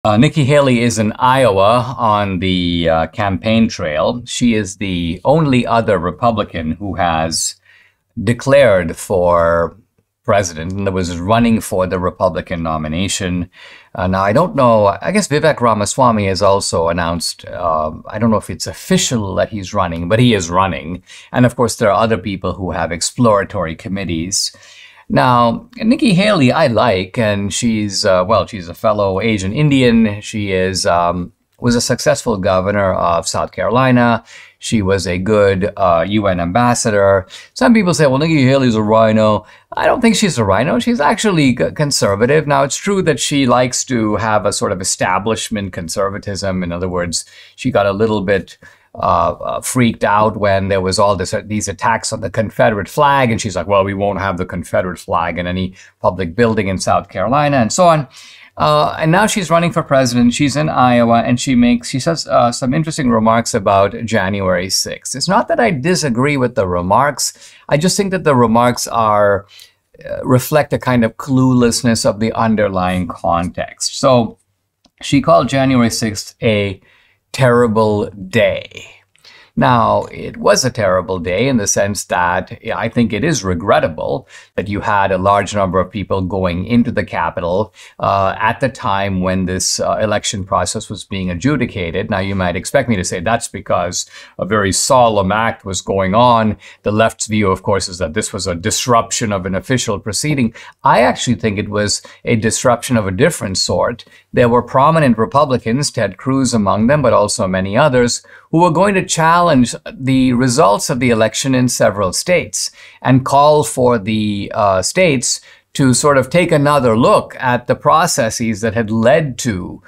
Nikki Haley is in Iowa on the campaign trail. She is the only other Republican who has declared for president and was running for the Republican nomination. Now, I don't know. I guess Vivek Ramaswamy has also announced, I don't know if it's official that he's running, but he is running. And of course, there are other people who have exploratory committees. Now, Nikki Haley, I like, and she's a fellow Asian Indian. She was a successful governor of South Carolina. She was a good UN ambassador. Some people say, well, Nikki Haley's a rhino. I don't think she's a rhino. She's actually conservative. Now, it's true that she likes to have a sort of establishment conservatism. In other words, she got a little bit freaked out when there was all these attacks on the Confederate flag. And she's like, well, we won't have the Confederate flag in any public building in South Carolina and so on. And now she's running for president. She's in Iowa, and she says some interesting remarks about January 6th. It's not that I disagree with the remarks. I just think that the remarks reflect a kind of cluelessness of the underlying context. So she called January 6th a terrible day. Now, it was a terrible day in the sense that I think it is regrettable that you had a large number of people going into the Capitol at the time when this election process was being adjudicated. Now, you might expect me to say that's because a very solemn act was going on. The left's view, of course, is that this was a disruption of an official proceeding. I actually think it was a disruption of a different sort. There were prominent Republicans, Ted Cruz among them, but also many others, who were going to challenge the results of the election in several states and call for the states to sort of take another look at the processes that had led to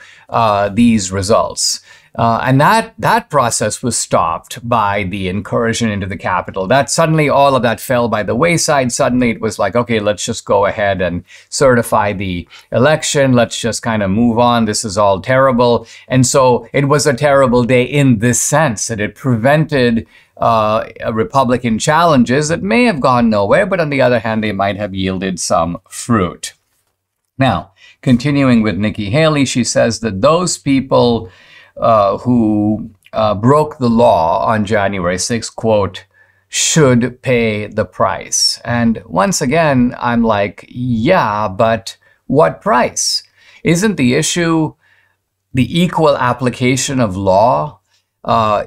these results. And that process was stopped by the incursion into the Capitol. That suddenly all of that fell by the wayside. Suddenly it was like, okay, let's just go ahead and certify the election. Let's just kind of move on. This is all terrible. And so it was a terrible day in this sense that it prevented Republican challenges that may have gone nowhere, but on the other hand, they might have yielded some fruit. Now, continuing with Nikki Haley, she says that those people who broke the law on January 6th, quote, should pay the price. And once again, I'm like, yeah, but what price? Isn't the issue the equal application of law?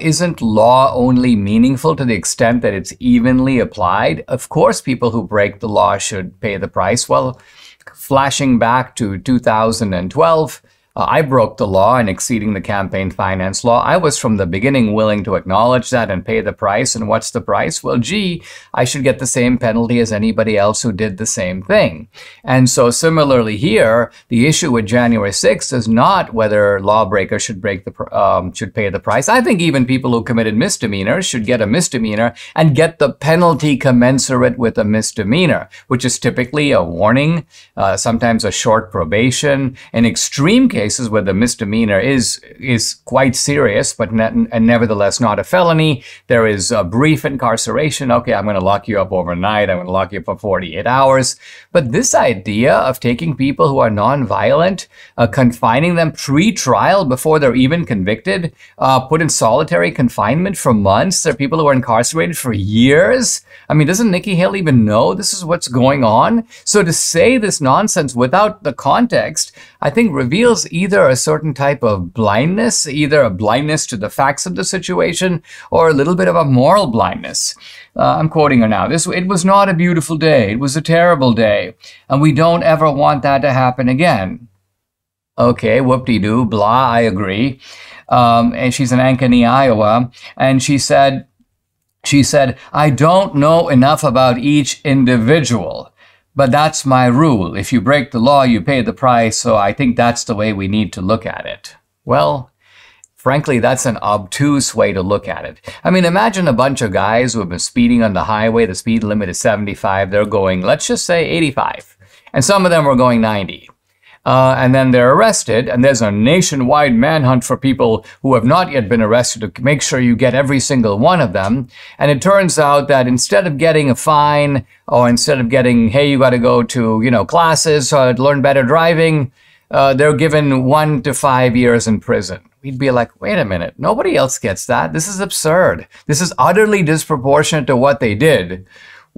Isn't law only meaningful to the extent that it's evenly applied? Of course, people who break the law should pay the price. Well, flashing back to 2012, I broke the law in exceeding the campaign finance law. I was from the beginning willing to acknowledge that and pay the price. And what's the price? Well, gee, I should get the same penalty as anybody else who did the same thing. And so similarly here, the issue with January 6th is not whether lawbreakers should pay the price. I think even people who committed misdemeanors should get a misdemeanor and get the penalty commensurate with a misdemeanor, which is typically a warning, sometimes a short probation. In extreme cases where the misdemeanor is quite serious, but nevertheless not a felony, there is a brief incarceration. Okay, I'm going to lock you up overnight. I'm going to lock you up for 48 hours. But this idea of taking people who are nonviolent, confining them pre-trial before they're even convicted, put in solitary confinement for months. There are people who are incarcerated for years. I mean, doesn't Nikki Haley even know this is what's going on? So to say this nonsense without the context, I think reveals either a certain type of blindness, either a blindness to the facts of the situation, or a little bit of a moral blindness. I'm quoting her now. It was not a beautiful day. It was a terrible day. And we don't ever want that to happen again. Okay, whoop-de-doo, blah, I agree. And she's in Ankeny, Iowa. And she said, I don't know enough about each individual. But that's my rule. If you break the law, you pay the price. So I think that's the way we need to look at it. Well, frankly, that's an obtuse way to look at it. I mean, imagine a bunch of guys who have been speeding on the highway. The speed limit is 75. They're going, let's just say 85. And some of them were going 90. And then they're arrested, and there's a nationwide manhunt for people who have not yet been arrested to make sure you get every single one of them. And it turns out that instead of getting a fine, or instead of getting, hey, you got to go to, classes to learn better driving, they're given 1 to 5 years in prison. We'd be like, wait a minute, nobody else gets that. This is absurd. This is utterly disproportionate to what they did.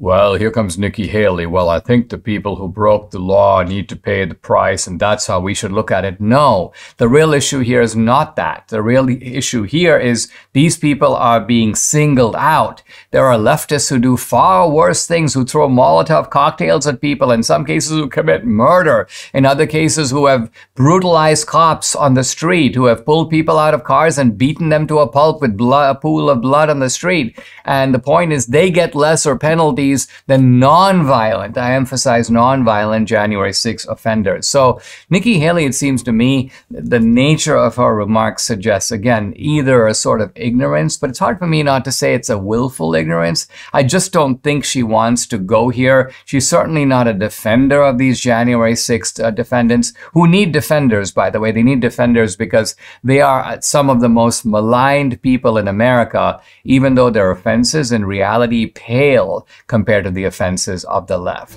Well, here comes Nikki Haley. Well, I think the people who broke the law need to pay the price, and that's how we should look at it. No, the real issue here is not that. The real issue here is these people are being singled out. There are leftists who do far worse things, who throw Molotov cocktails at people, in some cases who commit murder, in other cases who have brutalized cops on the street, who have pulled people out of cars and beaten them to a pulp with a pool of blood on the street. And the point is they get lesser penalties than non-violent, I emphasize non-violent, January 6 offenders. So Nikki Haley, it seems to me, the nature of her remarks suggests, again, either a sort of ignorance, but it's hard for me not to say it's a willful ignorance. I just don't think she wants to go here. She's certainly not a defender of these January 6th defendants, who need defenders, by the way. They need defenders because they are some of the most maligned people in America, even though their offenses in reality pale compared to the offenses of the left.